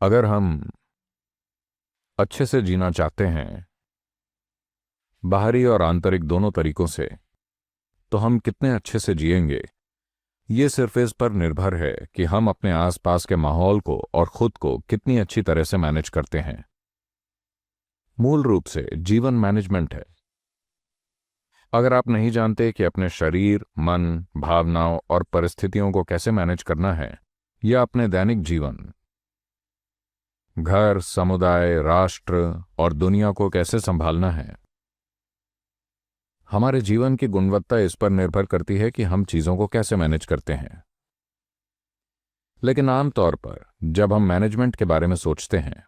अगर हम अच्छे से जीना चाहते हैं, बाहरी और आंतरिक दोनों तरीकों से, तो हम कितने अच्छे से जिएंगे ये सिर्फ इस पर निर्भर है कि हम अपने आसपास के माहौल को और खुद को कितनी अच्छी तरह से मैनेज करते हैं। मूल रूप से जीवन मैनेजमेंट है। अगर आप नहीं जानते कि अपने शरीर, मन, भावनाओं और परिस्थितियों को कैसे मैनेज करना है, या अपने दैनिक जीवन, घर, समुदाय, राष्ट्र और दुनिया को कैसे संभालना है, हमारे जीवन की गुणवत्ता इस पर निर्भर करती है कि हम चीजों को कैसे मैनेज करते हैं। लेकिन आमतौर पर जब हम मैनेजमेंट के बारे में सोचते हैं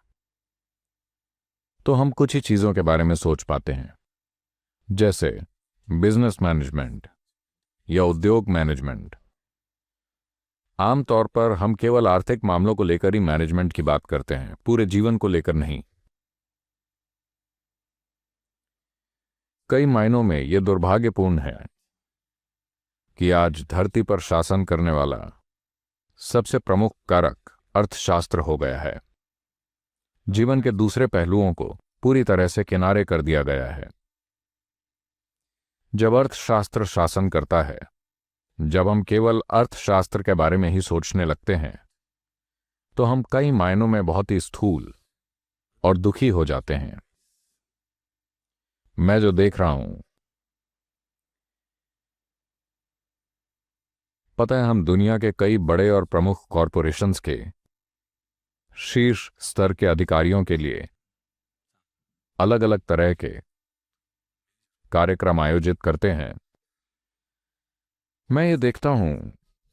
तो हम कुछ ही चीजों के बारे में सोच पाते हैं, जैसे बिजनेस मैनेजमेंट या उद्योग मैनेजमेंट। आमतौर पर हम केवल आर्थिक मामलों को लेकर ही मैनेजमेंट की बात करते हैं, पूरे जीवन को लेकर नहीं। कई मायनों में यह दुर्भाग्यपूर्ण है कि आज धरती पर शासन करने वाला सबसे प्रमुख कारक अर्थशास्त्र हो गया है। जीवन के दूसरे पहलुओं को पूरी तरह से किनारे कर दिया गया है। जब अर्थशास्त्र शासन करता है, जब हम केवल अर्थशास्त्र के बारे में ही सोचने लगते हैं, तो हम कई मायनों में बहुत ही स्थूल और दुखी हो जाते हैं। मैं जो देख रहा हूं, पता है, हम दुनिया के कई बड़े और प्रमुख कॉरपोरेशंस के शीर्ष स्तर के अधिकारियों के लिए अलग अलग तरह के कार्यक्रम आयोजित करते हैं। मैं ये देखता हूं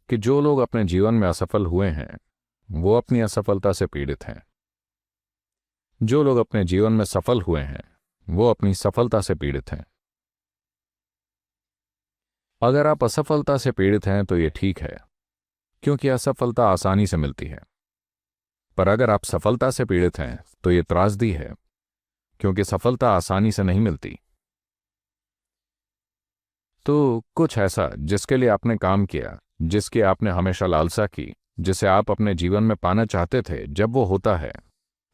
कि जो लोग अपने जीवन में असफल हुए हैं वो अपनी असफलता से पीड़ित हैं। जो लोग अपने जीवन में सफल हुए हैं वो अपनी सफलता से पीड़ित हैं। अगर आप असफलता से पीड़ित हैं तो ये ठीक है, क्योंकि असफलता आसानी से मिलती है। पर अगर आप सफलता से पीड़ित हैं तो ये त्रासदी है, क्योंकि सफलता आसानी से नहीं मिलती। तो कुछ ऐसा जिसके लिए आपने काम किया, जिसकी आपने हमेशा लालसा की, जिसे आप अपने जीवन में पाना चाहते थे, जब वो होता है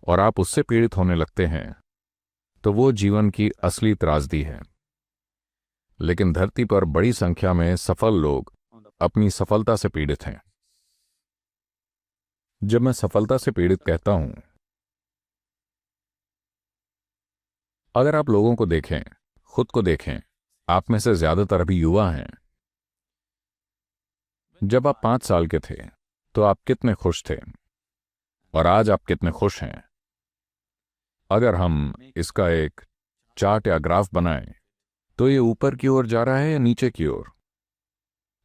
और आप उससे पीड़ित होने लगते हैं, तो वो जीवन की असली त्रासदी है। लेकिन धरती पर बड़ी संख्या में सफल लोग अपनी सफलता से पीड़ित हैं। जब मैं सफलता से पीड़ित कहता हूं, अगर आप लोगों को देखें, खुद को देखें, आप में से ज्यादातर अभी युवा हैं। जब आप 5 साल के थे तो आप कितने खुश थे, और आज आप कितने खुश हैं? अगर हम इसका एक चार्ट या ग्राफ बनाएं, तो ये ऊपर की ओर जा रहा है या नीचे की ओर?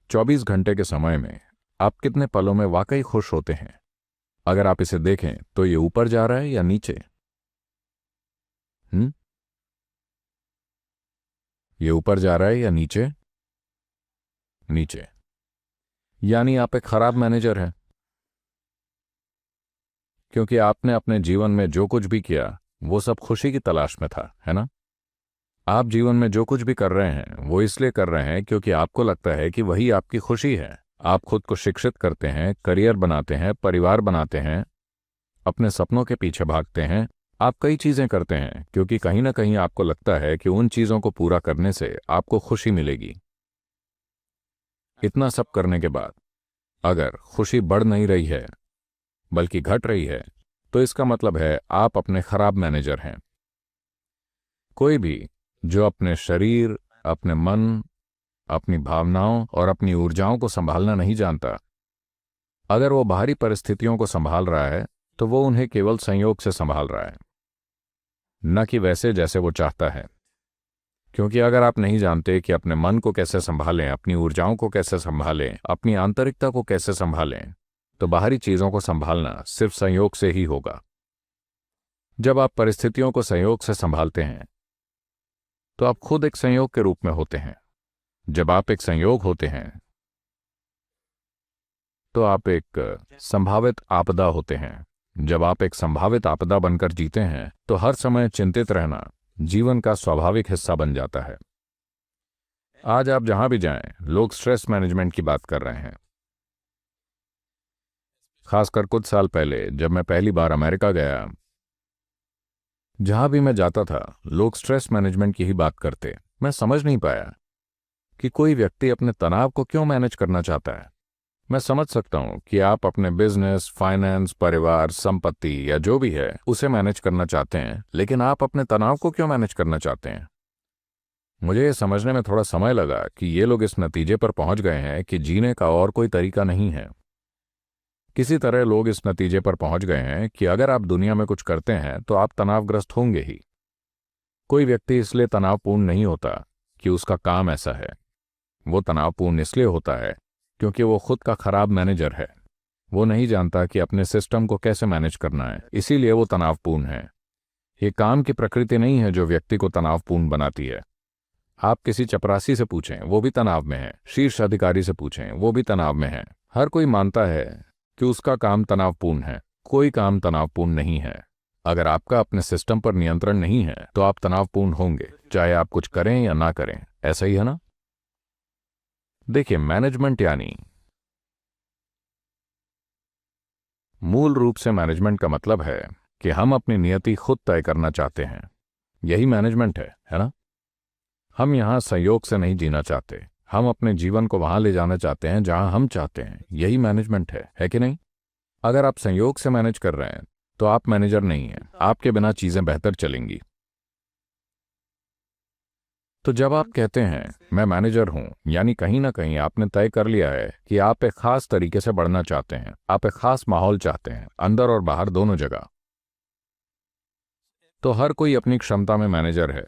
24 घंटे के समय में आप कितने पलों में वाकई खुश होते हैं? अगर आप इसे देखें तो ये ऊपर जा रहा है या नीचे? ये ऊपर जा रहा है या नीचे? नीचे। यानी आप एक खराब मैनेजर हैं, क्योंकि आपने अपने जीवन में जो कुछ भी किया वो सब खुशी की तलाश में था, है ना? आप जीवन में जो कुछ भी कर रहे हैं वो इसलिए कर रहे हैं क्योंकि आपको लगता है कि वही आपकी खुशी है। आप खुद को शिक्षित करते हैं, करियर बनाते हैं, परिवार बनाते हैं, अपने सपनों के पीछे भागते हैं। आप कई चीजें करते हैं क्योंकि कहीं ना कहीं आपको लगता है कि उन चीजों को पूरा करने से आपको खुशी मिलेगी। इतना सब करने के बाद अगर खुशी बढ़ नहीं रही है बल्कि घट रही है, तो इसका मतलब है आप अपने खराब मैनेजर हैं। कोई भी जो अपने शरीर, अपने मन, अपनी भावनाओं और अपनी ऊर्जाओं को संभालना नहीं जानता, अगर वो बाहरी परिस्थितियों को संभाल रहा है तो वो उन्हें केवल संयोग से संभाल रहा है, न कि वैसे जैसे वो चाहता है। क्योंकि अगर आप नहीं जानते कि अपने मन को कैसे संभालें, अपनी ऊर्जाओं को कैसे संभालें, अपनी आंतरिकता को कैसे संभालें, तो बाहरी चीजों को संभालना सिर्फ संयोग से ही होगा। जब आप परिस्थितियों को संयोग से संभालते हैं तो आप खुद एक संयोग के रूप में होते हैं। जब आप एक संयोग होते हैं तो आप एक संभावित आपदा होते हैं। जब आप एक संभावित आपदा बनकर जीते हैं तो हर समय चिंतित रहना जीवन का स्वाभाविक हिस्सा बन जाता है। आज आप जहां भी जाएं, लोग स्ट्रेस मैनेजमेंट की बात कर रहे हैं। खासकर कुछ साल पहले जब मैं पहली बार अमेरिका गया, जहां भी मैं जाता था लोग स्ट्रेस मैनेजमेंट की ही बात करते। मैं समझ नहीं पाया कि कोई व्यक्ति अपने तनाव को क्यों मैनेज करना चाहता है। मैं समझ सकता हूं कि आप अपने बिजनेस, फाइनेंस, परिवार, संपत्ति या जो भी है उसे मैनेज करना चाहते हैं, लेकिन आप अपने तनाव को क्यों मैनेज करना चाहते हैं? मुझे ये समझने में थोड़ा समय लगा कि ये लोग इस नतीजे पर पहुंच गए हैं कि जीने का और कोई तरीका नहीं है। किसी तरह लोग इस नतीजे पर पहुंच गए हैं कि अगर आप दुनिया में कुछ करते हैं तो आप तनावग्रस्त होंगे ही। कोई व्यक्ति इसलिए तनावपूर्ण नहीं होता कि उसका काम ऐसा है। वो तनावपूर्ण इसलिए होता है क्योंकि वो खुद का खराब मैनेजर है। वो नहीं जानता कि अपने सिस्टम को कैसे मैनेज करना है, इसीलिए वो तनावपूर्ण है। ये काम की प्रकृति नहीं है जो व्यक्ति को तनावपूर्ण बनाती है। आप किसी चपरासी से पूछें, वो भी तनाव में है। शीर्ष अधिकारी से पूछें, वो भी तनाव में है। हर कोई मानता है कि उसका काम तनावपूर्ण है। कोई काम तनावपूर्ण नहीं है। अगर आपका अपने सिस्टम पर नियंत्रण नहीं है तो आप तनावपूर्ण होंगे, चाहे आप कुछ करें या ना करें। ऐसा ही है ना? देखिए, मैनेजमेंट यानी मूल रूप से मैनेजमेंट का मतलब है कि हम अपनी नियति खुद तय करना चाहते हैं। यही मैनेजमेंट है ना? हम यहां संयोग से नहीं जीना चाहते। हम अपने जीवन को वहां ले जाना चाहते हैं जहां हम चाहते हैं। यही मैनेजमेंट है कि नहीं? अगर आप संयोग से मैनेज कर रहे हैं तो आप मैनेजर नहीं हैं। आपके बिना चीजें बेहतर चलेंगी। तो जब आप कहते हैं मैं मैनेजर हूं, यानी कहीं ना कहीं आपने तय कर लिया है कि आप एक खास तरीके से बढ़ना चाहते हैं। आप एक खास माहौल चाहते हैं, अंदर और बाहर दोनों जगह। तो हर कोई अपनी क्षमता में मैनेजर है,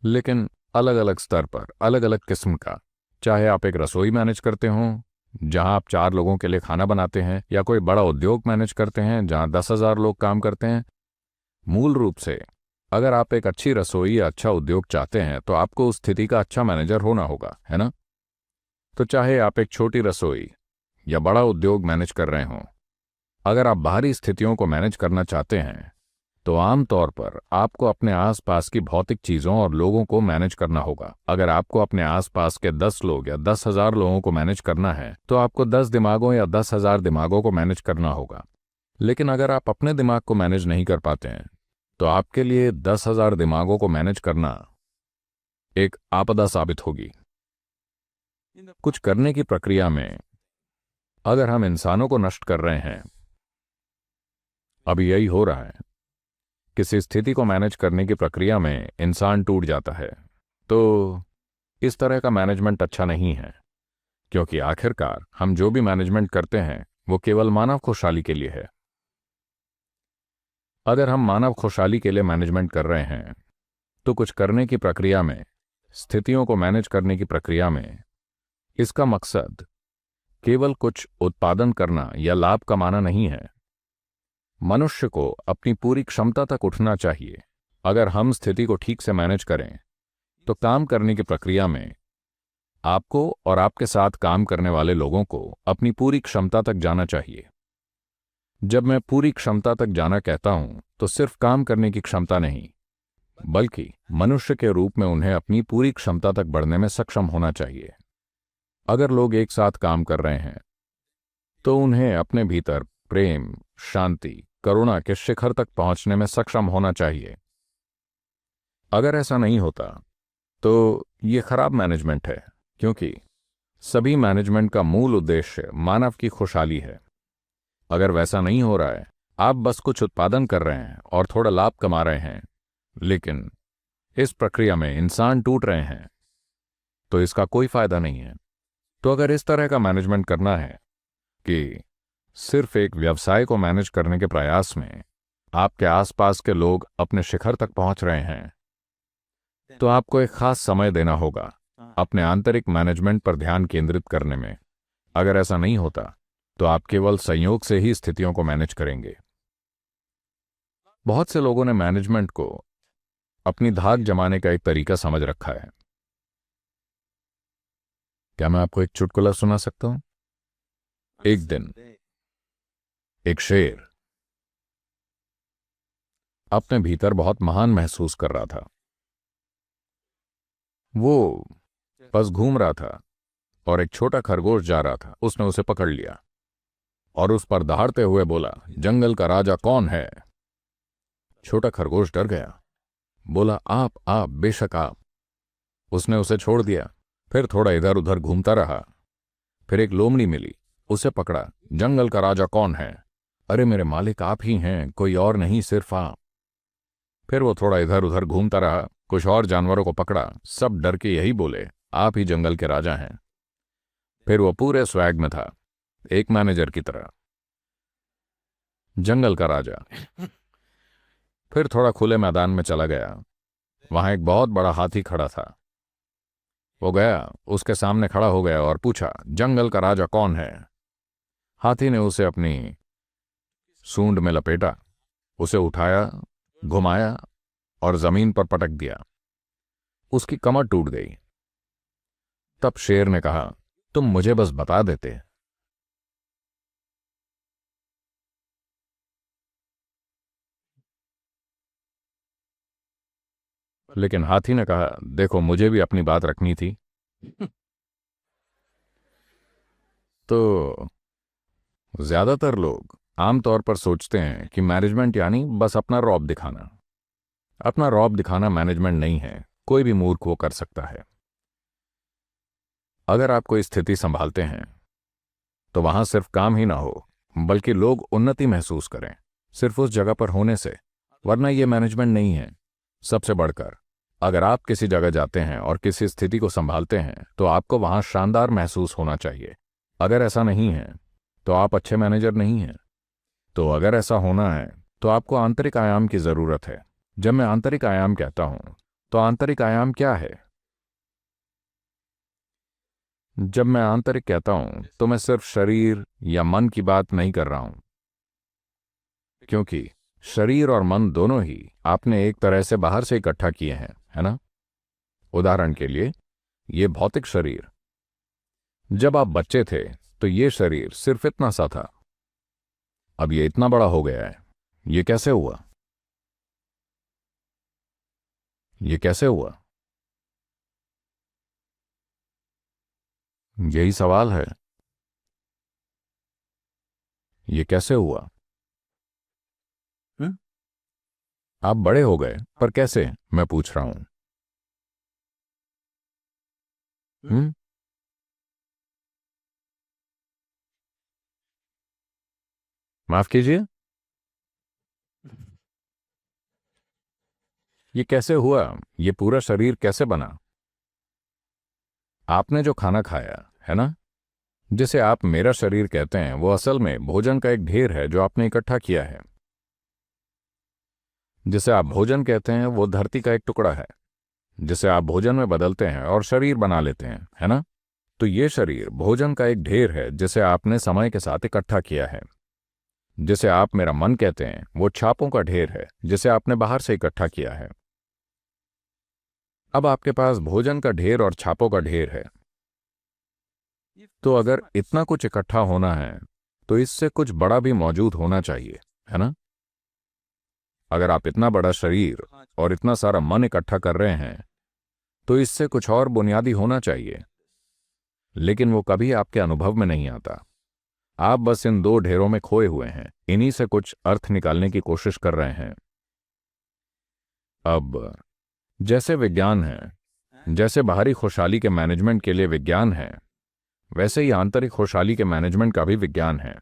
लेकिन अलग अलग स्तर पर, अलग अलग किस्म का। चाहे आप एक रसोई मैनेज करते हों जहां आप 4 लोगों के लिए खाना बनाते हैं, या कोई बड़ा उद्योग मैनेज करते हैं जहां 10,000 लोग काम करते हैं। मूल रूप से अगर आप एक अच्छी रसोई या अच्छा उद्योग चाहते हैं तो आपको उस स्थिति का अच्छा मैनेजर होना होगा, है ना? तो चाहे आप एक छोटी रसोई या बड़ा उद्योग मैनेज कर रहे हों, अगर आप बाहरी स्थितियों को मैनेज करना चाहते हैं तो आमतौर पर आपको अपने आसपास की भौतिक चीजों और लोगों को मैनेज करना होगा। अगर आपको अपने आसपास के 10 लोग या 10,000 लोगों को मैनेज करना है तो आपको 10 दिमागों या 10,000 दिमागों को मैनेज करना होगा। लेकिन अगर आप अपने दिमाग को मैनेज नहीं कर पाते हैं तो आपके लिए 10,000 दिमागों को मैनेज करना एक आपदा साबित होगी। कुछ करने की प्रक्रिया में अगर हम इंसानों को नष्ट कर रहे हैं, अभी यही हो रहा है। किसी स्थिति को मैनेज करने की प्रक्रिया में इंसान टूट जाता है, तो इस तरह का मैनेजमेंट अच्छा नहीं है, क्योंकि आखिरकार हम जो भी मैनेजमेंट करते हैं वो केवल मानव खुशहाली के लिए है। अगर हम मानव खुशहाली के लिए मैनेजमेंट कर रहे हैं तो कुछ करने की प्रक्रिया में, स्थितियों को मैनेज करने की प्रक्रिया में, इसका मकसद केवल कुछ उत्पादन करना या लाभ कमाना नहीं है। मनुष्य को अपनी पूरी क्षमता तक उठना चाहिए। अगर हम स्थिति को ठीक से मैनेज करें तो काम करने की प्रक्रिया में आपको और आपके साथ काम करने वाले लोगों को अपनी पूरी क्षमता तक जाना चाहिए। जब मैं पूरी क्षमता तक जाना कहता हूं तो सिर्फ काम करने की क्षमता नहीं, बल्कि मनुष्य के रूप में उन्हें अपनी पूरी क्षमता तक बढ़ने में सक्षम होना चाहिए। अगर लोग एक साथ काम कर रहे हैं तो उन्हें अपने भीतर प्रेम, शांति, करुणा के शिखर तक पहुंचने में सक्षम होना चाहिए। अगर ऐसा नहीं होता तो ये खराब मैनेजमेंट है, क्योंकि सभी मैनेजमेंट का मूल उद्देश्य मानव की खुशहाली है। अगर वैसा नहीं हो रहा है, आप बस कुछ उत्पादन कर रहे हैं और थोड़ा लाभ कमा रहे हैं, लेकिन इस प्रक्रिया में इंसान टूट रहे हैं, तो इसका कोई फायदा नहीं है। तो अगर इस तरह का मैनेजमेंट करना है कि सिर्फ एक व्यवसाय को मैनेज करने के प्रयास में आपके आसपास के लोग अपने शिखर तक पहुंच रहे हैं, तो आपको एक खास समय देना होगा अपने आंतरिक मैनेजमेंट पर ध्यान केंद्रित करने में। अगर ऐसा नहीं होता तो आप केवल संयोग से ही स्थितियों को मैनेज करेंगे। बहुत से लोगों ने मैनेजमेंट को अपनी धाक जमाने का एक तरीका समझ रखा है। क्या मैं आपको एक चुटकुला सुना सकता हूं? एक दिन एक शेर अपने भीतर बहुत महान महसूस कर रहा था। वो बस घूम रहा था और एक छोटा खरगोश जा रहा था, उसने उसे पकड़ लिया। और उस पर दहाड़ते हुए बोला, जंगल का राजा कौन है? छोटा खरगोश डर गया, बोला, आप बेशक आप। उसने उसे छोड़ दिया, फिर थोड़ा इधर उधर घूमता रहा। फिर एक लोमड़ी मिली, उसे पकड़ा, जंगल का राजा कौन है? अरे मेरे मालिक आप ही हैं, कोई और नहीं, सिर्फ आप। फिर वो थोड़ा इधर उधर घूमता रहा, कुछ और जानवरों को पकड़ा, सब डर के यही बोले, आप ही जंगल के राजा हैं। फिर वो पूरे स्वैग में था, एक मैनेजर की तरह, जंगल का राजा। फिर थोड़ा खुले मैदान में चला गया, वहां एक बहुत बड़ा हाथी खड़ा था। वो गया, उसके सामने खड़ा हो गया और पूछा, जंगल का राजा कौन है? हाथी ने उसे अपनी सूंड में लपेटा, उसे उठाया, घुमाया और जमीन पर पटक दिया। उसकी कमर टूट गई। तब शेर ने कहा, तुम मुझे बस बता देते। लेकिन हाथी ने कहा, देखो मुझे भी अपनी बात रखनी थी। तो ज्यादातर लोग आमतौर पर सोचते हैं कि मैनेजमेंट यानी बस अपना रौब दिखाना। अपना रौब दिखाना मैनेजमेंट नहीं है, कोई भी मूर्ख वो कर सकता है। अगर आप कोई स्थिति संभालते हैं तो वहां सिर्फ काम ही ना हो, बल्कि लोग उन्नति महसूस करें सिर्फ उस जगह पर होने से, वरना ये मैनेजमेंट नहीं है। सबसे बढ़कर, अगर आप किसी जगह जाते हैं और किसी स्थिति को संभालते हैं तो आपको वहां शानदार महसूस होना चाहिए। अगर ऐसा नहीं है तो आप अच्छे मैनेजर नहीं हैं। तो अगर ऐसा होना है तो आपको आंतरिक आयाम की जरूरत है। जब मैं आंतरिक आयाम कहता हूं तो आंतरिक आयाम क्या है? जब मैं आंतरिक कहता हूं तो मैं सिर्फ शरीर या मन की बात नहीं कर रहा हूं, क्योंकि शरीर और मन दोनों ही आपने एक तरह से बाहर से इकट्ठा किए हैं, है ना? उदाहरण के लिए, ये भौतिक शरीर, जब आप बच्चे थे तो ये शरीर सिर्फ इतना सा था, अब ये इतना बड़ा हो गया है। ये कैसे हुआ? ये कैसे हुआ? यही सवाल है, ये कैसे हुआ? आप बड़े हो गए, पर कैसे, मैं पूछ रहा हूं। हम्म? माफ कीजिए, ये कैसे हुआ? ये पूरा शरीर कैसे बना? आपने जो खाना खाया है ना, जिसे आप मेरा शरीर कहते हैं, वो असल में भोजन का एक ढेर है जो आपने इकट्ठा किया है। जिसे आप भोजन कहते हैं वो धरती का एक टुकड़ा है, जिसे आप भोजन में बदलते हैं और शरीर बना लेते हैं, है ना? तो ये शरीर भोजन का एक ढेर है जिसे आपने समय के साथ इकट्ठा किया है। जिसे आप मेरा मन कहते हैं वो छापों का ढेर है जिसे आपने बाहर से इकट्ठा किया है। अब आपके पास भोजन का ढेर और छापों का ढेर है। तो अगर इतना कुछ इकट्ठा होना है तो इससे कुछ बड़ा भी मौजूद होना चाहिए, है ना? अगर आप इतना बड़ा शरीर और इतना सारा मन इकट्ठा कर रहे हैं तो इससे कुछ और बुनियादी होना चाहिए, लेकिन वो कभी आपके अनुभव में नहीं आता। आप बस इन दो ढेरों में खोए हुए हैं, इन्हीं से कुछ अर्थ निकालने की कोशिश कर रहे हैं। अब जैसे विज्ञान है, जैसे बाहरी खुशहाली के मैनेजमेंट के लिए विज्ञान है, वैसे ही आंतरिक खुशहाली के मैनेजमेंट का भी विज्ञान है।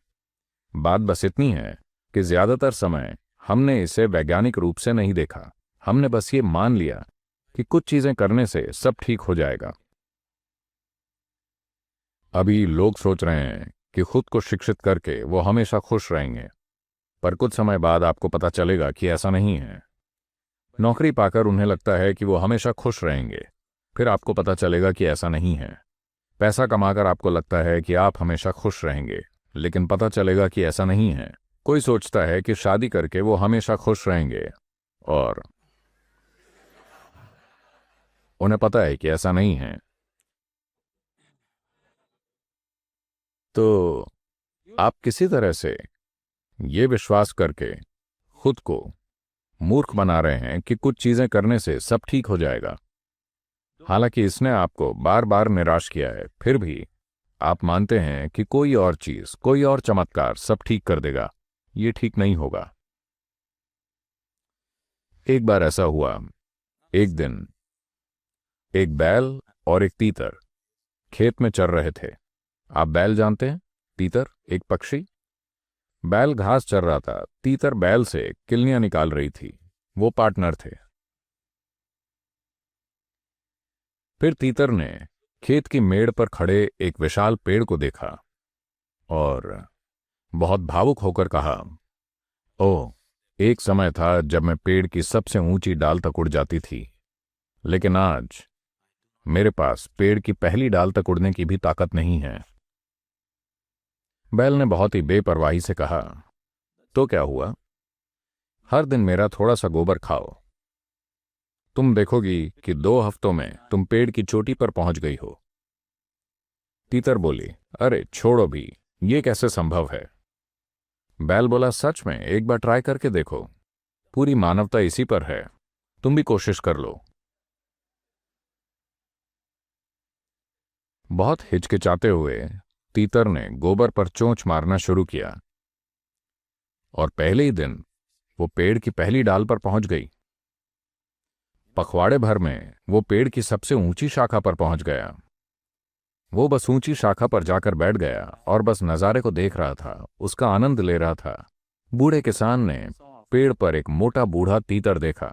बात बस इतनी है कि ज्यादातर समय हमने इसे वैज्ञानिक रूप से नहीं देखा। हमने बस ये मान लिया कि कुछ चीजें करने से सब ठीक हो जाएगा। अभी लोग सोच रहे हैं कि खुद को शिक्षित करके वो हमेशा खुश रहेंगे, पर कुछ समय बाद आपको पता चलेगा कि ऐसा नहीं है। नौकरी पाकर उन्हें लगता है कि वो हमेशा खुश रहेंगे, फिर आपको पता चलेगा कि ऐसा नहीं है। पैसा कमाकर आपको लगता है कि आप हमेशा खुश रहेंगे, लेकिन पता चलेगा कि ऐसा नहीं है। कोई सोचता है कि शादी करके वो हमेशा खुश रहेंगे, और उन्हें पता है कि ऐसा नहीं है। तो आप किसी तरह से ये विश्वास करके खुद को मूर्ख बना रहे हैं कि कुछ चीजें करने से सब ठीक हो जाएगा। हालांकि इसने आपको बार बार निराश किया है, फिर भी आप मानते हैं कि कोई और चीज, कोई और चमत्कार सब ठीक कर देगा। ये ठीक नहीं होगा। एक बार ऐसा हुआ। एक दिन एक बैल और एक तीतर खेत में चर रहे थे। आप बैल जानते हैं, तीतर एक पक्षी। बैल घास चर रहा था, तीतर बैल से किल्लियां निकाल रही थी। वो पार्टनर थे। फिर तीतर ने खेत की मेड़ पर खड़े एक विशाल पेड़ को देखा और बहुत भावुक होकर कहा, ओह, एक समय था जब मैं पेड़ की सबसे ऊंची डाल तक उड़ जाती थी, लेकिन आज मेरे पास पेड़ की पहली डाल तक उड़ने की भी ताकत नहीं है। बैल ने बहुत ही बेपरवाही से कहा, तो क्या हुआ? हर दिन मेरा थोड़ा सा गोबर खाओ, तुम देखोगी कि 2 हफ्तों में तुम पेड़ की चोटी पर पहुंच गई हो। तीतर बोली, अरे छोड़ो भी, ये कैसे संभव है? बैल बोला, सच में, एक बार ट्राई करके देखो। पूरी मानवता इसी पर है, तुम भी कोशिश कर लो। बहुत हिचकिचाते हुए तीतर ने गोबर पर चोंच मारना शुरू किया और पहले ही दिन वो पेड़ की पहली डाल पर पहुंच गई। पखवाड़े भर में वो पेड़ की सबसे ऊंची शाखा पर पहुंच गया। वो बस ऊंची शाखा पर जाकर बैठ गया और बस नजारे को देख रहा था, उसका आनंद ले रहा था। बूढ़े किसान ने पेड़ पर एक मोटा बूढ़ा तीतर देखा।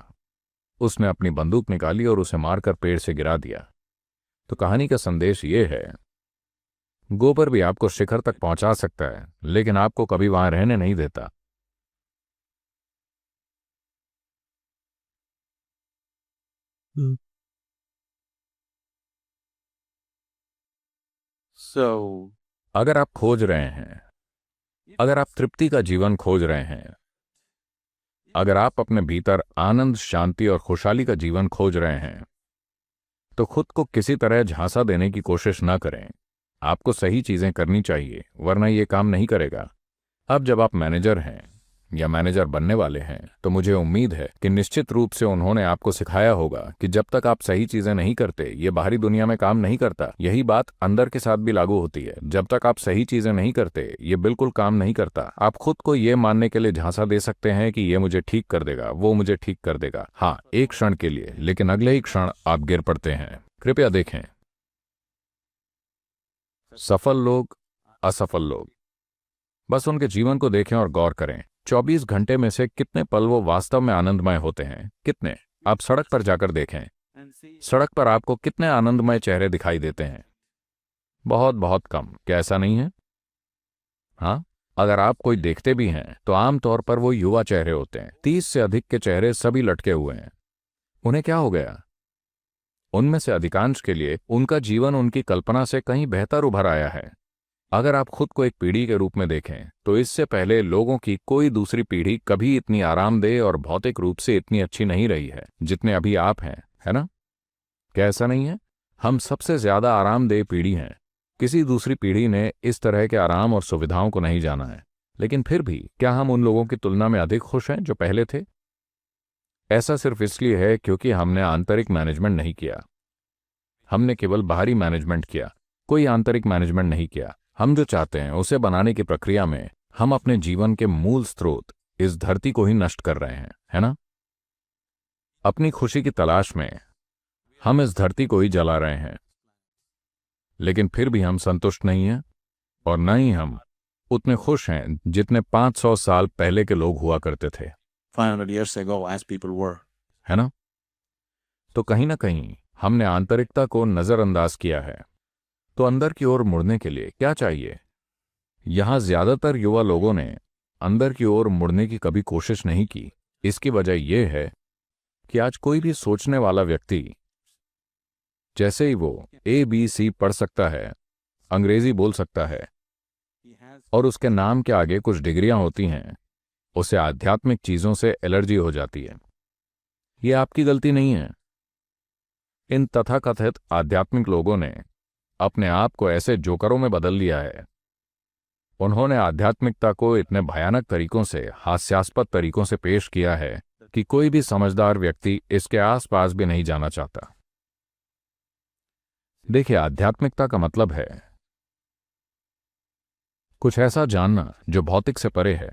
उसने अपनी बंदूक निकाली और उसे मारकर पेड़ से गिरा दिया। तो कहानी का संदेश ये है, गोबर भी आपको शिखर तक पहुंचा सकता है, लेकिन आपको कभी वहां रहने नहीं देता। So, अगर आप खोज रहे हैं, अगर आप तृप्ति का जीवन खोज रहे हैं, अगर आप अपने भीतर आनंद, शांति और खुशहाली का जीवन खोज रहे हैं, तो खुद को किसी तरह झांसा देने की कोशिश न करें। आपको सही चीजें करनी चाहिए, वरना ये काम नहीं करेगा। अब जब आप मैनेजर हैं या मैनेजर बनने वाले हैं, तो मुझे उम्मीद है कि निश्चित रूप से उन्होंने आपको सिखाया होगा कि जब तक आप सही चीजें नहीं करते, ये बाहरी दुनिया में काम नहीं करता। यही बात अंदर के साथ भी लागू होती है। जब तक आप सही चीजें नहीं करते, ये बिल्कुल काम नहीं करता। आप खुद को ये मानने के लिए झांसा दे सकते हैं कि ये मुझे ठीक कर देगा, वो मुझे ठीक कर देगा, हाँ, एक क्षण के लिए, लेकिन अगले ही क्षण आप गिर पड़ते हैं। कृपया देखें, सफल लोग, असफल लोग, बस उनके जीवन को देखें और गौर करें। 24 घंटे में से कितने पल वो वास्तव में आनंदमय होते हैं? कितने? आप सड़क पर जाकर देखें, सड़क पर आपको कितने आनंदमय चेहरे दिखाई देते हैं? बहुत बहुत कम। क्या ऐसा नहीं है? हाँ, अगर आप कोई देखते भी हैं तो आमतौर पर वो युवा चेहरे होते हैं। 30 से अधिक के चेहरे सभी लटके हुए हैं। उन्हें क्या हो गया? उनमें से अधिकांश के लिए उनका जीवन उनकी कल्पना से कहीं बेहतर उभर आया है। अगर आप खुद को एक पीढ़ी के रूप में देखें, तो इससे पहले लोगों की कोई दूसरी पीढ़ी कभी इतनी आरामदेह और भौतिक रूप से इतनी अच्छी नहीं रही है जितने अभी आप हैं, है ना? क्या ऐसा नहीं है? हम सबसे ज्यादा आरामदेह पीढ़ी हैं। किसी दूसरी पीढ़ी ने इस तरह के आराम और सुविधाओं को नहीं जाना है। लेकिन फिर भी क्या हम उन लोगों की तुलना में अधिक खुश हैं जो पहले थे? ऐसा सिर्फ इसलिए है क्योंकि हमने आंतरिक मैनेजमेंट नहीं किया। हमने केवल बाहरी मैनेजमेंट किया, कोई आंतरिक मैनेजमेंट नहीं किया। हम जो चाहते हैं उसे बनाने की प्रक्रिया में हम अपने जीवन के मूल स्रोत, इस धरती को ही नष्ट कर रहे हैं, है ना? अपनी खुशी की तलाश में हम इस धरती को ही जला रहे हैं। लेकिन फिर भी हम संतुष्ट नहीं हैं और न ही हम उतने खुश हैं जितने 500 साल पहले के लोग हुआ करते थे, 500 years ago, as people were. है ना? तो कहीं ना कहीं हमने आंतरिकता को नजरअंदाज किया है। तो अंदर की ओर मुड़ने के लिए क्या चाहिए? यहां ज्यादातर युवा लोगों ने अंदर की ओर मुड़ने की कभी कोशिश नहीं की। इसकी वजह यह है कि आज कोई भी सोचने वाला व्यक्ति, जैसे ही वो ABC पढ़ सकता है, अंग्रेजी बोल सकता है और उसके नाम के आगे कुछ डिग्रियां होती हैं, उसे आध्यात्मिक चीजों से एलर्जी हो जाती है। ये आपकी गलती नहीं है। इन तथाकथित आध्यात्मिक लोगों ने अपने आप को ऐसे जोकरों में बदल लिया है। उन्होंने आध्यात्मिकता को इतने भयानक तरीकों से, हास्यास्पद तरीकों से पेश किया है कि कोई भी समझदार व्यक्ति इसके आसपास भी नहीं जाना चाहता। देखिए, आध्यात्मिकता का मतलब है कुछ ऐसा जानना जो भौतिक से परे है।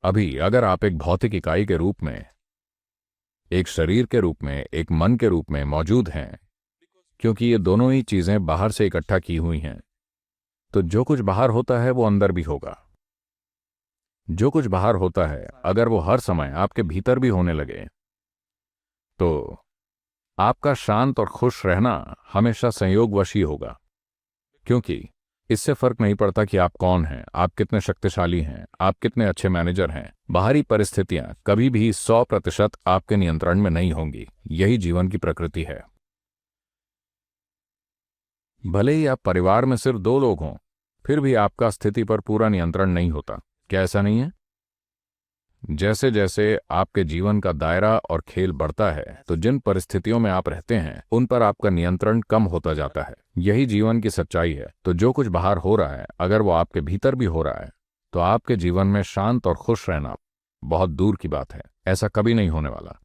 अभी अगर आप एक भौतिक इकाई के रूप में, एक शरीर के रूप में, एक मन के रूप में मौजूद हैं, क्योंकि ये दोनों ही चीजें बाहर से इकट्ठा की हुई हैं, तो जो कुछ बाहर होता है वो अंदर भी होगा। जो कुछ बाहर होता है अगर वो हर समय आपके भीतर भी होने लगे तो आपका शांत और खुश रहना हमेशा संयोगवश ही होगा, क्योंकि इससे फर्क नहीं पड़ता कि आप कौन हैं, आप कितने शक्तिशाली हैं, आप कितने अच्छे मैनेजर हैं। बाहरी परिस्थितियां कभी भी 100% आपके नियंत्रण में नहीं होंगी। यही जीवन की प्रकृति है। भले ही आप परिवार में सिर्फ 2 लोग हों, फिर भी आपका स्थिति पर पूरा नियंत्रण नहीं होता। क्या ऐसा नहीं है? जैसे जैसे आपके जीवन का दायरा और खेल बढ़ता है तो जिन परिस्थितियों में आप रहते हैं उन पर आपका नियंत्रण कम होता जाता है। यही जीवन की सच्चाई है। तो जो कुछ बाहर हो रहा है अगर वो आपके भीतर भी हो रहा है तो आपके जीवन में शांत और खुश रहना बहुत दूर की बात है। ऐसा कभी नहीं होने वाला।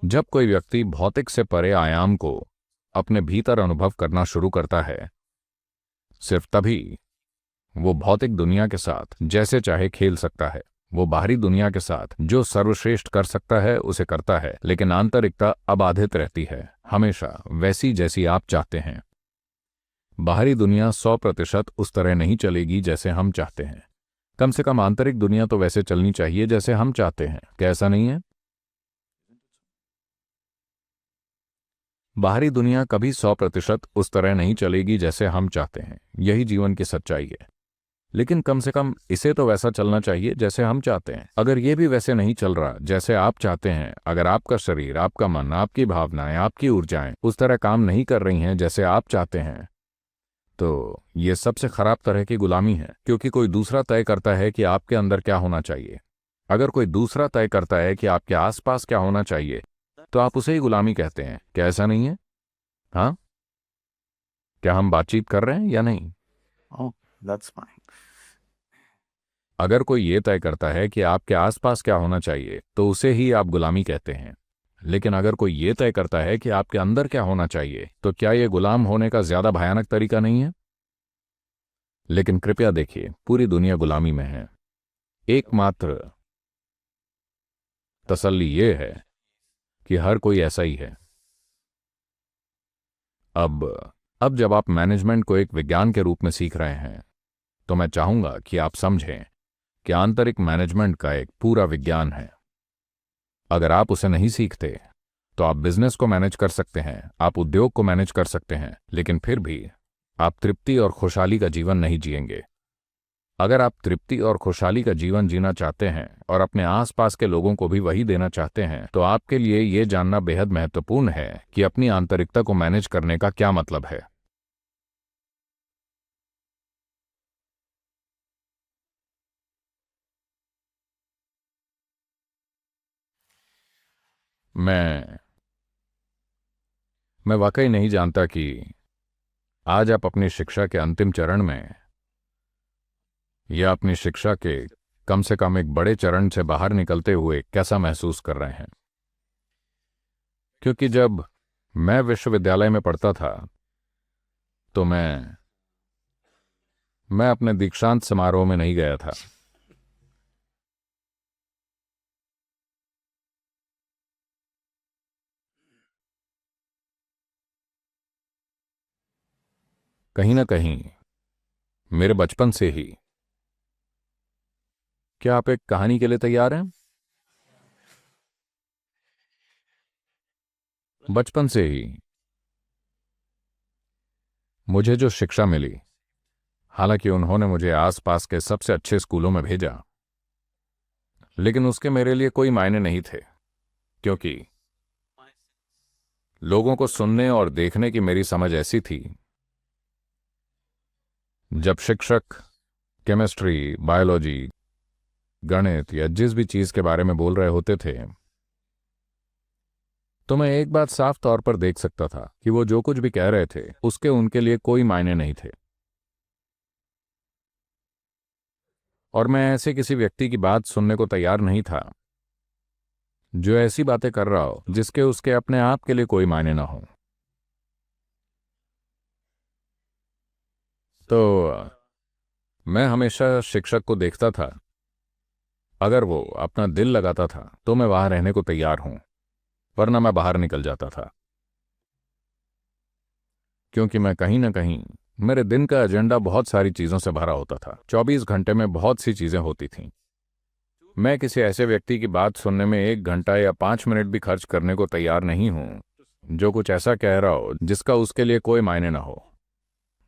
जब कोई व्यक्ति भौतिक से परे आयाम को अपने भीतर अनुभव करना शुरू करता है, सिर्फ तभी वो भौतिक दुनिया के साथ जैसे चाहे खेल सकता है। वो बाहरी दुनिया के साथ जो सर्वश्रेष्ठ कर सकता है उसे करता है, लेकिन आंतरिकता अबाधित रहती है, हमेशा वैसी जैसी आप चाहते हैं। बाहरी दुनिया 100% उस तरह नहीं चलेगी जैसे हम चाहते हैं। कम से कम आंतरिक दुनिया तो वैसे चलनी चाहिए जैसे हम चाहते हैं। क्या ऐसा नहीं है? बाहरी दुनिया कभी 100% उस तरह नहीं चलेगी जैसे हम चाहते हैं। यही जीवन की सच्चाई है। लेकिन कम से कम इसे तो वैसा चलना चाहिए जैसे हम चाहते हैं। अगर ये भी वैसे नहीं चल रहा जैसे आप चाहते हैं, अगर आपका शरीर, आपका मन, आपकी भावनाएं, आपकी ऊर्जाएं उस तरह काम नहीं कर रही हैं जैसे आप चाहते हैं, तो ये सबसे खराब तरह की गुलामी है, क्योंकि कोई दूसरा तय करता है कि आपके अंदर क्या होना चाहिए। अगर कोई दूसरा तय करता है कि आपके आसपास क्या होना चाहिए तो आप उसे ही गुलामी कहते हैं। क्या ऐसा नहीं है? हाँ, क्या हम बातचीत कर रहे हैं या नहीं? Oh, that's fine. अगर कोई ये तय करता है कि आपके आसपास क्या होना चाहिए तो उसे ही आप गुलामी कहते हैं। लेकिन अगर कोई ये तय करता है कि आपके अंदर क्या होना चाहिए तो क्या यह गुलाम होने का ज्यादा भयानक तरीका नहीं है? लेकिन कृपया देखिए, पूरी दुनिया गुलामी में है। एकमात्र तसल्ली ये है कि हर कोई ऐसा ही है। अब जब आप मैनेजमेंट को एक विज्ञान के रूप में सीख रहे हैं तो मैं चाहूंगा कि आप समझें कि आंतरिक मैनेजमेंट का एक पूरा विज्ञान है। अगर आप उसे नहीं सीखते तो आप बिजनेस को मैनेज कर सकते हैं, आप उद्योग को मैनेज कर सकते हैं, लेकिन फिर भी आप तृप्ति और खुशहाली का जीवन नहीं जिएंगे। अगर आप तृप्ति और खुशहाली का जीवन जीना चाहते हैं और अपने आसपास के लोगों को भी वही देना चाहते हैं तो आपके लिए यह जानना बेहद महत्वपूर्ण है कि अपनी आंतरिकता को मैनेज करने का क्या मतलब है। मैं वाकई नहीं जानता कि आज आप अपनी शिक्षा के अंतिम चरण में या अपनी शिक्षा के कम से कम एक बड़े चरण से बाहर निकलते हुए कैसा महसूस कर रहे हैं। क्योंकि जब मैं विश्वविद्यालय में पढ़ता था तो मैं अपने दीक्षांत समारोह में नहीं गया था। कहीं ना कहीं मेरे बचपन से ही। क्या आप एक कहानी के लिए तैयार हैं? बचपन से ही मुझे जो शिक्षा मिली, हालांकि उन्होंने मुझे आसपास के सबसे अच्छे स्कूलों में भेजा, लेकिन उसके मेरे लिए कोई मायने नहीं थे, क्योंकि लोगों को सुनने और देखने की मेरी समझ ऐसी थी। जब शिक्षक केमिस्ट्री, बायोलॉजी, गणित या जिस भी चीज के बारे में बोल रहे होते थे तो मैं एक बात साफ तौर पर देख सकता था कि वो जो कुछ भी कह रहे थे उसके उनके लिए कोई मायने नहीं थे। और मैं ऐसे किसी व्यक्ति की बात सुनने को तैयार नहीं था जो ऐसी बातें कर रहा हो जिसके उसके अपने आप के लिए कोई मायने ना हो। तो मैं हमेशा शिक्षक को देखता था, अगर वो अपना दिल लगाता था तो मैं वहां रहने को तैयार हूं, वरना मैं बाहर निकल जाता था। क्योंकि मैं कहीं ना कहीं, मेरे दिन का एजेंडा बहुत सारी चीजों से भरा होता था। 24 घंटे में बहुत सी चीजें होती थीं। मैं किसी ऐसे व्यक्ति की बात सुनने में 1 घंटा या 5 मिनट भी खर्च करने को तैयार नहीं हूं जो कुछ ऐसा कह रहा हो जिसका उसके लिए कोई मायने ना हो।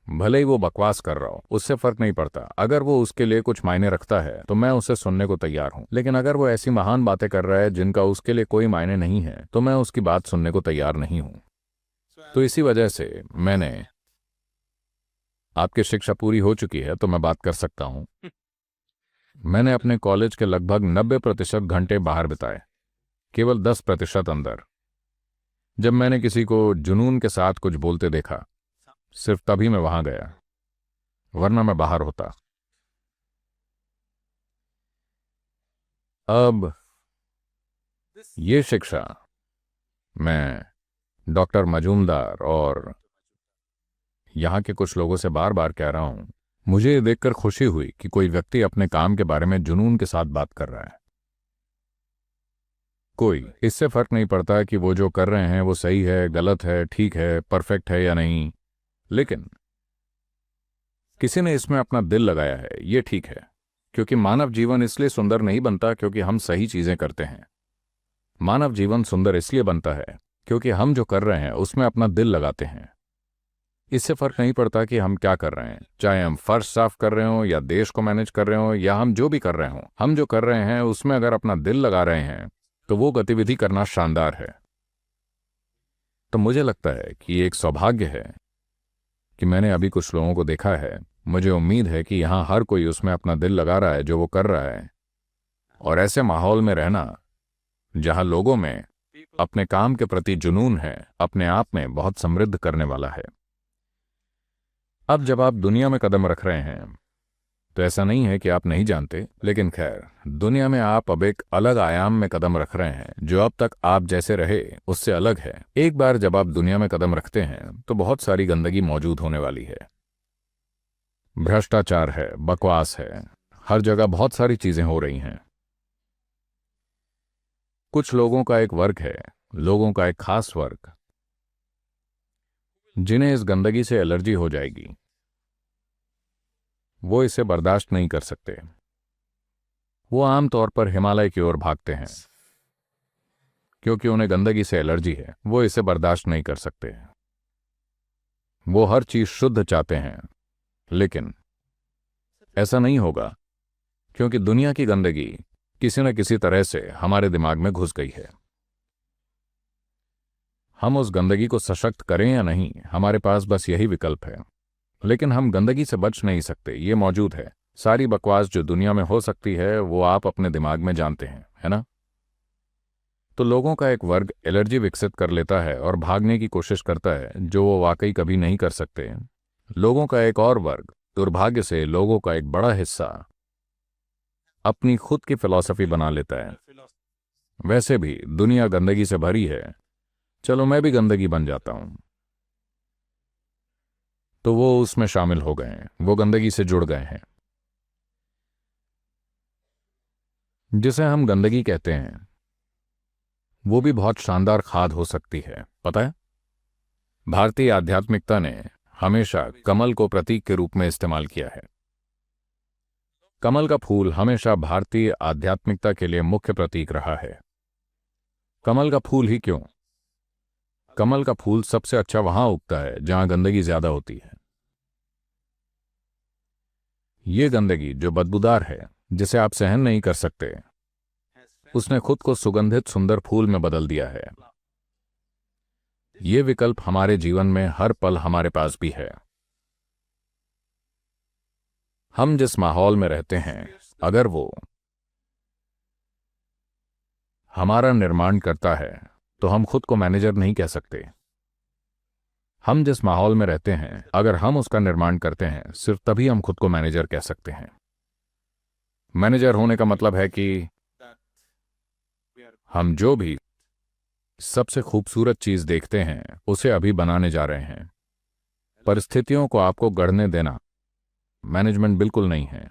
भले ही वो बकवास कर रहा हो, उससे फर्क नहीं पड़ता। अगर वो उसके लिए कुछ मायने रखता है तो मैं उसे सुनने को तैयार हूं। लेकिन अगर वो ऐसी महान बातें कर रहा है जिनका उसके लिए कोई मायने नहीं है तो मैं उसकी बात सुनने को तैयार नहीं हूं। तो इसी वजह से मैंने, आपकी शिक्षा पूरी हो चुकी है तो मैं बात कर सकता हूं। मैंने अपने कॉलेज के लगभग 90% घंटे बाहर बिताए, केवल 10% अंदर। जब मैंने किसी को जुनून के साथ कुछ बोलते देखा, सिर्फ तभी मैं वहां गया, वरना मैं बाहर होता। अब ये शिक्षा मैं डॉक्टर मजूमदार और यहां के कुछ लोगों से बार बार कह रहा हूं। मुझे ये देखकर खुशी हुई कि कोई व्यक्ति अपने काम के बारे में जुनून के साथ बात कर रहा है। कोई इससे फर्क नहीं पड़ता कि वो जो कर रहे हैं वो सही है, गलत है, ठीक है, परफेक्ट है या नहीं, लेकिन किसी ने इसमें अपना दिल लगाया है, ये ठीक है। क्योंकि मानव जीवन इसलिए सुंदर नहीं बनता क्योंकि हम सही चीजें करते हैं। मानव जीवन सुंदर इसलिए बनता है क्योंकि हम जो कर रहे हैं उसमें अपना दिल लगाते हैं। इससे फर्क नहीं पड़ता कि हम क्या कर रहे हैं, चाहे हम फर्श साफ कर रहे हो या देश को मैनेज कर रहे हो या हम जो भी कर रहे हो, हम जो कर रहे हैं उसमें अगर अपना दिल लगा रहे हैं तो वो गतिविधि करना शानदार है। तो मुझे लगता है कि ये एक सौभाग्य है कि मैंने अभी कुछ लोगों को देखा है। मुझे उम्मीद है कि यहां हर कोई उसमें अपना दिल लगा रहा है जो वो कर रहा है। और ऐसे माहौल में रहना जहां लोगों में अपने काम के प्रति जुनून है, अपने आप में बहुत समृद्ध करने वाला है। अब जब आप दुनिया में कदम रख रहे हैं तो ऐसा नहीं है कि आप नहीं जानते, लेकिन खैर, दुनिया में आप अब एक अलग आयाम में कदम रख रहे हैं जो अब तक आप जैसे रहे उससे अलग है। एक बार जब आप दुनिया में कदम रखते हैं तो बहुत सारी गंदगी मौजूद होने वाली है। भ्रष्टाचार है, बकवास है, हर जगह बहुत सारी चीजें हो रही हैं। कुछ लोगों का एक वर्ग है, लोगों का एक खास वर्ग, जिन्हें इस गंदगी से एलर्जी हो जाएगी। वो इसे बर्दाश्त नहीं कर सकते। वो आमतौर पर हिमालय की ओर भागते हैं क्योंकि उन्हें गंदगी से एलर्जी है। वो इसे बर्दाश्त नहीं कर सकते। वो हर चीज शुद्ध चाहते हैं, लेकिन ऐसा नहीं होगा क्योंकि दुनिया की गंदगी किसी न किसी तरह से हमारे दिमाग में घुस गई है। हम उस गंदगी को सशक्त करें या नहीं, हमारे पास बस यही विकल्प है। लेकिन हम गंदगी से बच नहीं सकते, ये मौजूद है। सारी बकवास जो दुनिया में हो सकती है वो आप अपने दिमाग में जानते हैं, है ना? तो लोगों का एक वर्ग एलर्जी विकसित कर लेता है और भागने की कोशिश करता है, जो वो वाकई कभी नहीं कर सकते। लोगों का एक और वर्ग, दुर्भाग्य से लोगों का एक बड़ा हिस्सा, अपनी खुद की फिलॉसफी बना लेता है। वैसे भी दुनिया गंदगी से भरी है, चलो मैं भी गंदगी बन जाता हूं। तो वो उसमें शामिल हो गए हैं, वो गंदगी से जुड़ गए हैं। जिसे हम गंदगी कहते हैं वो भी बहुत शानदार खाद हो सकती है, पता है? भारतीय आध्यात्मिकता ने हमेशा कमल को प्रतीक के रूप में इस्तेमाल किया है। कमल का फूल हमेशा भारतीय आध्यात्मिकता के लिए मुख्य प्रतीक रहा है। कमल का फूल ही क्यों? कमल का फूल सबसे अच्छा वहां उगता है जहां गंदगी ज्यादा होती है। ये गंदगी जो बदबूदार है, जिसे आप सहन नहीं कर सकते, उसने खुद को सुगंधित सुंदर फूल में बदल दिया है। ये विकल्प हमारे जीवन में हर पल हमारे पास भी है। हम जिस माहौल में रहते हैं, अगर वो हमारा निर्माण करता है तो हम खुद को मैनेजर नहीं कह सकते। हम जिस माहौल में रहते हैं, अगर हम उसका निर्माण करते हैं, सिर्फ तभी हम खुद को मैनेजर कह सकते हैं। मैनेजर होने का मतलब है कि हम जो भी सबसे खूबसूरत चीज देखते हैं उसे अभी बनाने जा रहे हैं। परिस्थितियों को आपको गढ़ने देना मैनेजमेंट बिल्कुल नहीं है।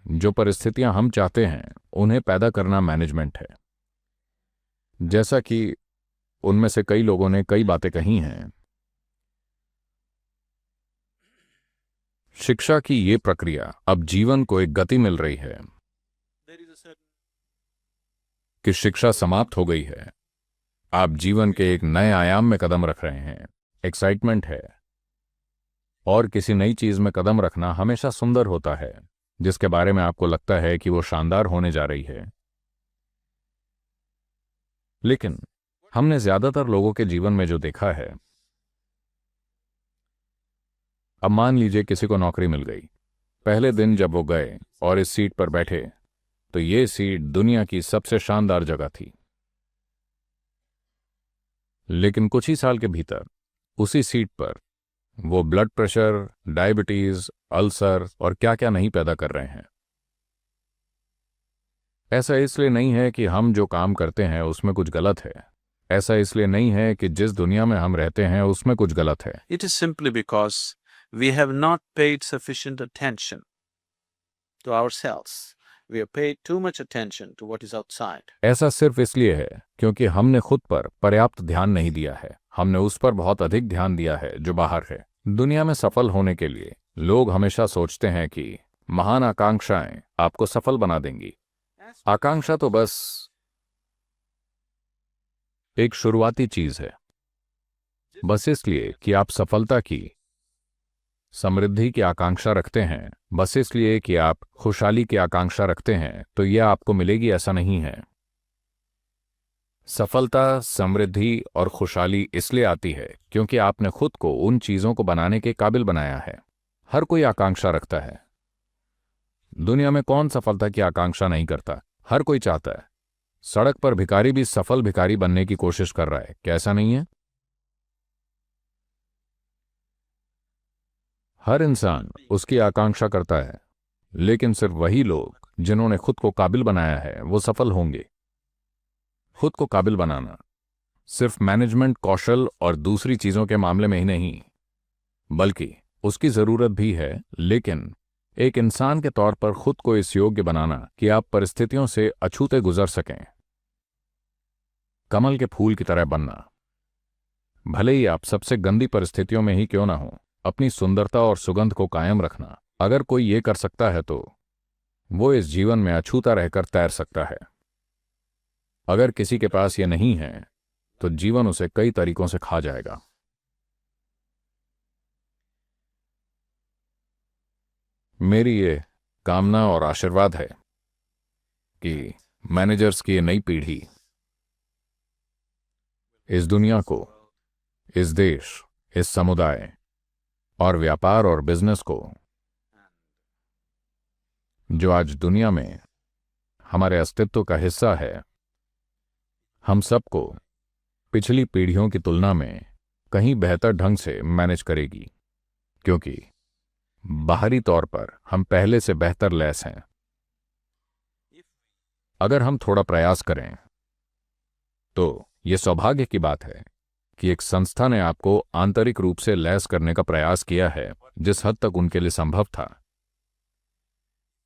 जो परिस्थितियां हम चाहते हैं उन्हें पैदा करना मैनेजमेंट है। जैसा कि उनमें से कई लोगों ने कई बातें कही हैं, शिक्षा की ये प्रक्रिया अब जीवन को एक गति मिल रही है कि शिक्षा समाप्त हो गई है। आप जीवन के एक नए आयाम में कदम रख रहे हैं। एक्साइटमेंट है, और किसी नई चीज में कदम रखना हमेशा सुंदर होता है, जिसके बारे में आपको लगता है कि वो शानदार होने जा रही है। लेकिन हमने ज्यादातर लोगों के जीवन में जो देखा है, अब मान लीजिए किसी को नौकरी मिल गई। पहले दिन जब वो गए और इस सीट पर बैठे, तो ये सीट दुनिया की सबसे शानदार जगह थी। लेकिन कुछ ही साल के भीतर उसी सीट पर वो ब्लड प्रेशर, डायबिटीज, अल्सर और क्या क्या नहीं पैदा कर रहे हैं। ऐसा इसलिए नहीं है कि हम जो काम करते हैं उसमें कुछ गलत है। ऐसा इसलिए नहीं है कि जिस दुनिया में हम रहते हैं उसमें कुछ गलत है। It is simply because we have not paid sufficient attention to ourselves. We have paid too much attention to what is outside. ऐसा सिर्फ इसलिए है क्योंकि हमने खुद पर पर्याप्त ध्यान नहीं दिया है। हमने उस पर बहुत अधिक ध्यान दिया है जो बाहर है। दुनिया में सफल होने के लिए लोग हमेशा सोचते हैं कि महान आकांक्षाएं आपको सफल बना देंगी। आकांक्षा तो बस एक शुरुआती चीज है। बस इसलिए कि आप सफलता की, समृद्धि की आकांक्षा रखते हैं, बस इसलिए कि आप खुशहाली की आकांक्षा रखते हैं, तो यह आपको मिलेगी, ऐसा नहीं है। सफलता, समृद्धि और खुशहाली इसलिए आती है क्योंकि आपने खुद को उन चीजों को बनाने के काबिल बनाया है। हर कोई आकांक्षा रखता है। दुनिया में कौन सफलता की आकांक्षा नहीं करता? हर कोई चाहता है। सड़क पर भिखारी भी सफल भिखारी बनने की कोशिश कर रहा है, क्या ऐसा नहीं है? हर इंसान उसकी आकांक्षा करता है, लेकिन सिर्फ वही लोग जिन्होंने खुद को काबिल बनाया है वो सफल होंगे। खुद को काबिल बनाना सिर्फ मैनेजमेंट कौशल और दूसरी चीजों के मामले में ही नहीं, बल्कि उसकी जरूरत भी है, लेकिन एक इंसान के तौर पर खुद को इस योग्य बनाना कि आप परिस्थितियों से अछूते गुजर सकें। कमल के फूल की तरह बनना। भले ही आप सबसे गंदी परिस्थितियों में ही क्यों ना हो, अपनी सुंदरता और सुगंध को कायम रखना। अगर कोई ये कर सकता है तो वो इस जीवन में अछूता रहकर तैर सकता है। अगर किसी के पास ये नहीं है तो जीवन उसे कई तरीकों से खा जाएगा। मेरी ये कामना और आशीर्वाद है कि मैनेजर्स की ये नई पीढ़ी इस दुनिया को, इस देश, इस समुदाय और व्यापार और बिजनेस को, जो आज दुनिया में हमारे अस्तित्व का हिस्सा है, हम सबको पिछली पीढ़ियों की तुलना में कहीं बेहतर ढंग से मैनेज करेगी, क्योंकि बाहरी तौर पर हम पहले से बेहतर लैस हैं। अगर हम थोड़ा प्रयास करें तो यह सौभाग्य की बात है कि एक संस्था ने आपको आंतरिक रूप से लैस करने का प्रयास किया है जिस हद तक उनके लिए संभव था।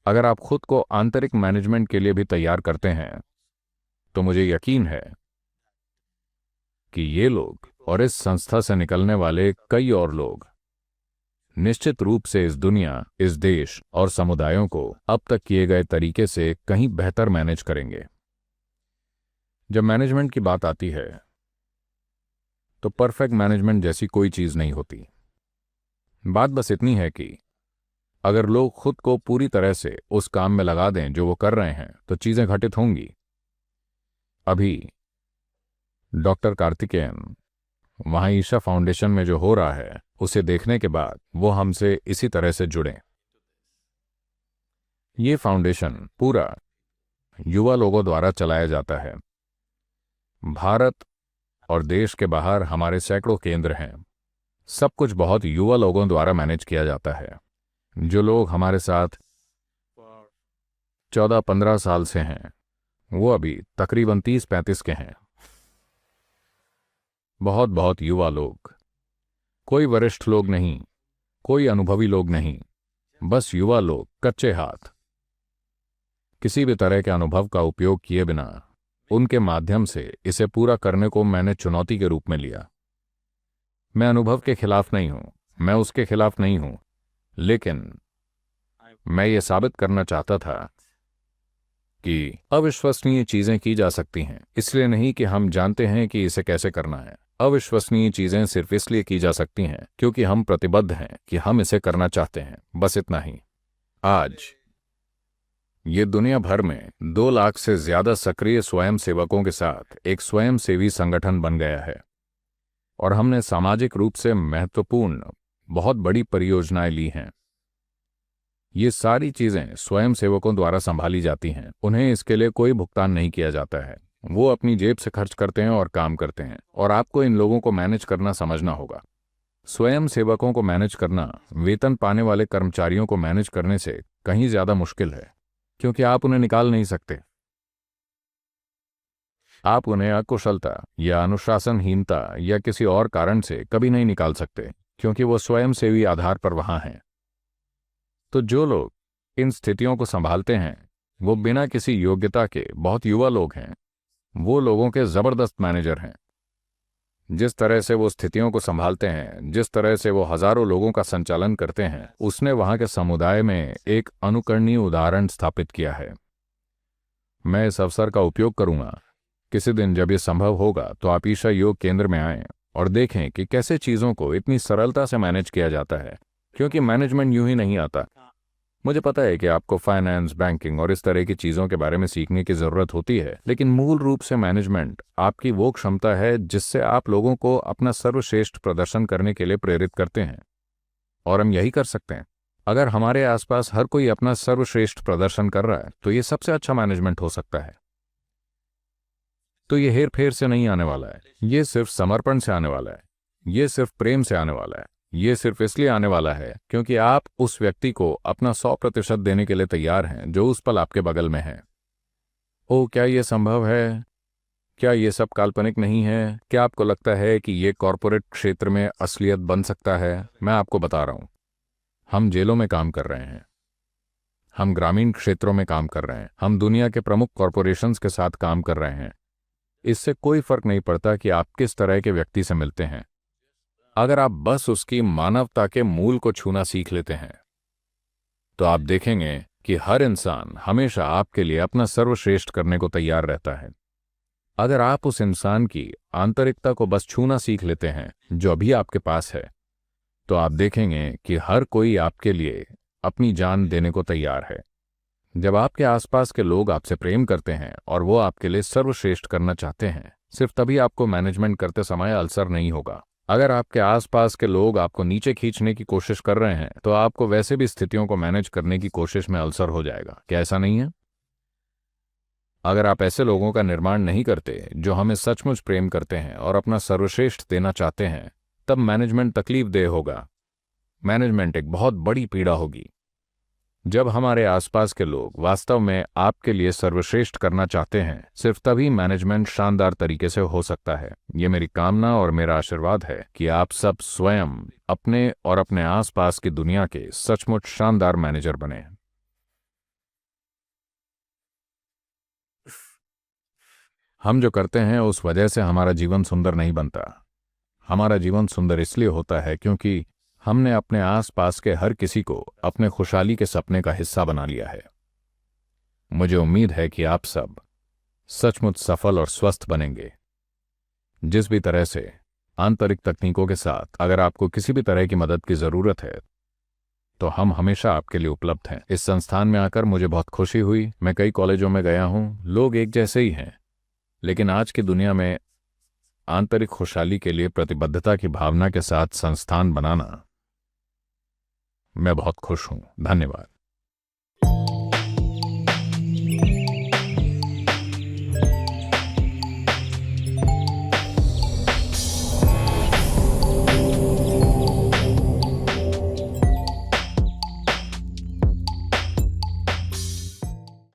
अगर आप खुद को आंतरिक मैनेजमेंट के लिए भी तैयार करते हैं तो मुझे यकीन है कि ये लोग और इस संस्था से निकलने वाले कई और लोग निश्चित रूप से इस दुनिया, इस देश और समुदायों को अब तक किए गए तरीके से कहीं बेहतर मैनेज करेंगे। जब मैनेजमेंट की बात आती है तो परफेक्ट मैनेजमेंट जैसी कोई चीज नहीं होती। बात बस इतनी है कि अगर लोग खुद को पूरी तरह से उस काम में लगा दें जो वो कर रहे हैं तो चीजें घटित होंगी। अभी डॉक्टर कार्तिकेयन वहां ईशा फाउंडेशन में जो हो रहा है उसे देखने के बाद वो हमसे इसी तरह से जुड़े। ये फाउंडेशन पूरा युवा लोगों द्वारा चलाया जाता है। भारत और देश के बाहर हमारे सैकड़ों केंद्र हैं। सब कुछ बहुत युवा लोगों द्वारा मैनेज किया जाता है। जो लोग हमारे साथ 14-15 साल से हैं वो अभी तकरीबन 30-35 के हैं। बहुत बहुत युवा लोग, कोई वरिष्ठ लोग नहीं, कोई अनुभवी लोग नहीं, बस युवा लोग कच्चे हाथ, किसी भी तरह के अनुभव का उपयोग किए बिना उनके माध्यम से इसे पूरा करने को मैंने चुनौती के रूप में लिया। मैं अनुभव के खिलाफ नहीं हूं, मैं उसके खिलाफ नहीं हूं, लेकिन मैं ये साबित करना चाहता था कि अविश्वसनीय चीजें की जा सकती हैं, इसलिए नहीं कि हम जानते हैं कि इसे कैसे करना है। अविश्वसनीय चीजें सिर्फ इसलिए की जा सकती हैं क्योंकि हम प्रतिबद्ध हैं कि हम इसे करना चाहते हैं, बस इतना ही। आज ये दुनिया भर में 2 लाख से ज्यादा सक्रिय स्वयंसेवकों के साथ एक स्वयंसेवी संगठन बन गया है और हमने सामाजिक रूप से महत्वपूर्ण बहुत बड़ी परियोजनाएं ली हैं। ये सारी चीजें स्वयंसेवकों द्वारा संभाली जाती हैं, उन्हें इसके लिए कोई भुगतान नहीं किया जाता है, वो अपनी जेब से खर्च करते हैं और काम करते हैं। और आपको इन लोगों को मैनेज करना समझना होगा। स्वयंसेवकों को मैनेज करना वेतन पाने वाले कर्मचारियों को मैनेज करने से कहीं ज्यादा मुश्किल है, क्योंकि आप उन्हें निकाल नहीं सकते। आप उन्हें अकुशलता या अनुशासनहीनता या किसी और कारण से कभी नहीं निकाल सकते, क्योंकि वो स्वयंसेवी आधार पर वहां हैं। तो जो लोग इन स्थितियों को संभालते हैं वो बिना किसी योग्यता के बहुत युवा लोग हैं। वो लोगों के जबरदस्त मैनेजर हैं। जिस तरह से वो स्थितियों को संभालते हैं, जिस तरह से वो हजारों लोगों का संचालन करते हैं, उसने वहां के समुदाय में एक अनुकरणीय उदाहरण स्थापित किया है। मैं इस अवसर का उपयोग करूंगा। किसी दिन जब ये संभव होगा तो आप ईशा योग केंद्र में आएं और देखें कि कैसे चीजों को इतनी सरलता से मैनेज किया जाता है, क्योंकि मैनेजमेंट यूं ही नहीं आता। मुझे पता है कि आपको फाइनेंस, बैंकिंग और इस तरह की चीज़ों के बारे में सीखने की ज़रूरत होती है, लेकिन मूल रूप से मैनेजमेंट आपकी वो क्षमता है जिससे आप लोगों को अपना सर्वश्रेष्ठ प्रदर्शन करने के लिए प्रेरित करते हैं। और हम यही कर सकते हैं। अगर हमारे आसपास हर कोई अपना सर्वश्रेष्ठ प्रदर्शन कर रहा है तो ये सबसे अच्छा मैनेजमेंट हो सकता है। तो ये हेर फेर से नहीं आने वाला है, ये सिर्फ समर्पण से आने वाला है, ये सिर्फ प्रेम से आने वाला है, ये सिर्फ इसलिए आने वाला है क्योंकि आप उस व्यक्ति को अपना 100% देने के लिए तैयार हैं जो उस पल आपके बगल में है। ओ, क्या ये संभव है? क्या ये सब काल्पनिक नहीं है? क्या आपको लगता है कि ये कॉरपोरेट क्षेत्र में असलियत बन सकता है? मैं आपको बता रहा हूं, हम जेलों में काम कर रहे हैं, हम ग्रामीण क्षेत्रों में काम कर रहे हैं, हम दुनिया के प्रमुख कॉरपोरेशंस के साथ काम कर रहे हैं। इससे कोई फर्क नहीं पड़ता कि आप किस तरह के व्यक्ति से मिलते हैं। अगर आप बस उसकी मानवता के मूल को छूना सीख लेते हैं तो आप देखेंगे कि हर इंसान हमेशा आपके लिए अपना सर्वश्रेष्ठ करने को तैयार रहता है। अगर आप उस इंसान की आंतरिकता को बस छूना सीख लेते हैं जो अभी आपके पास है, तो आप देखेंगे कि हर कोई आपके लिए अपनी जान देने को तैयार है। जब आपके आसपास के लोग आपसे प्रेम करते हैं और वो आपके लिए सर्वश्रेष्ठ करना चाहते हैं, सिर्फ तभी आपको मैनेजमेंट करते समय अल्सर नहीं होगा। अगर आपके आसपास के लोग आपको नीचे खींचने की कोशिश कर रहे हैं तो आपको वैसे भी स्थितियों को मैनेज करने की कोशिश में अल्सर हो जाएगा। क्या ऐसा नहीं है? अगर आप ऐसे लोगों का निर्माण नहीं करते जो हमें सचमुच प्रेम करते हैं और अपना सर्वश्रेष्ठ देना चाहते हैं, तब मैनेजमेंट तकलीफदेह होगा। मैनेजमेंट एक बहुत बड़ी पीड़ा होगी। जब हमारे आसपास के लोग वास्तव में आपके लिए सर्वश्रेष्ठ करना चाहते हैं, सिर्फ तभी मैनेजमेंट शानदार तरीके से हो सकता है। ये मेरी कामना और मेरा आशीर्वाद है कि आप सब स्वयं अपने और अपने आसपास की दुनिया के सचमुच शानदार मैनेजर बने। हम जो करते हैं उस वजह से हमारा जीवन सुंदर नहीं बनता। हमारा जीवन सुंदर इसलिए होता है क्योंकि हमने अपने आसपास के हर किसी को अपने खुशहाली के सपने का हिस्सा बना लिया है। मुझे उम्मीद है कि आप सब सचमुच सफल और स्वस्थ बनेंगे। जिस भी तरह से आंतरिक तकनीकों के साथ अगर आपको किसी भी तरह की मदद की जरूरत है तो हम हमेशा आपके लिए उपलब्ध हैं। इस संस्थान में आकर मुझे बहुत खुशी हुई। मैं कई कॉलेजों में गया हूं, लोग एक जैसे ही हैं, लेकिन आज की दुनिया में आंतरिक खुशहाली के लिए प्रतिबद्धता की भावना के साथ संस्थान बनाना, मैं बहुत खुश हूं। धन्यवाद।